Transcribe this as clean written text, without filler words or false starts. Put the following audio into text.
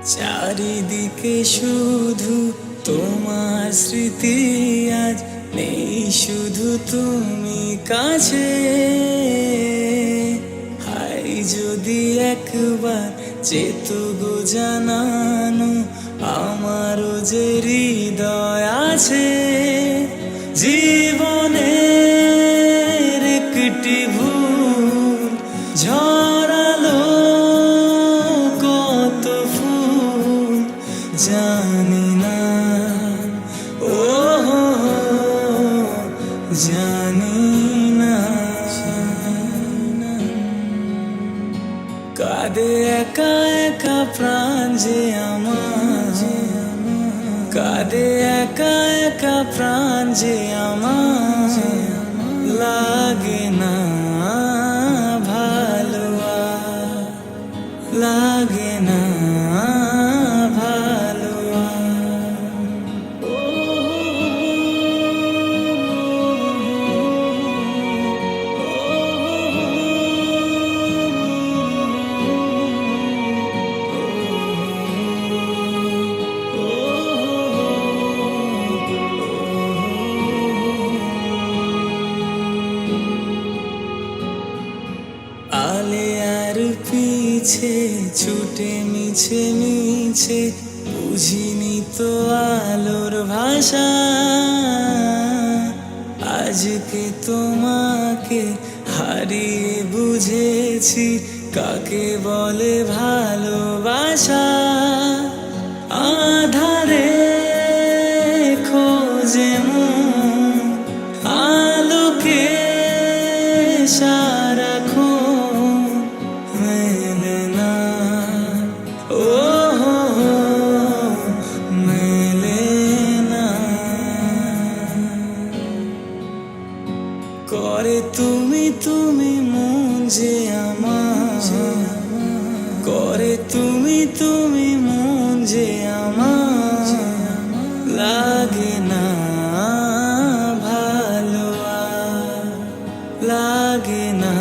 চারিদিকে শুধু তোমার স্মৃতি, আজ নেই শুধু তুমি কাছে। হাই যদি একবার যেত গো জানানো, আমারও যে হৃদয় আছে। জীবনের একটি ভুল ঝরালো কত ফুল, জানি না ও জানি না। কাঁদে একা একা প্রাণ যে আমার, কাঁদে একা একা প্রাণ যে আমার, লাগে না ভালো আর, লাগে না ভালো আলে আর পিছে ছুটে মিছে মিছে, বুঝিনি তো আলোর ভাষা। আজকে তোমাকে হারিয়ে বুঝেছি কাকে বলে ভালোবাসা। আধারে খোঁজে মন আলোকে সারাক্ষণ, মেলে না ও মেলে না। করে তুমি তুমি মন যে আমার, করে তুমি তুমি মন যে আমার, লাগে না ভালো আর, লাগে না।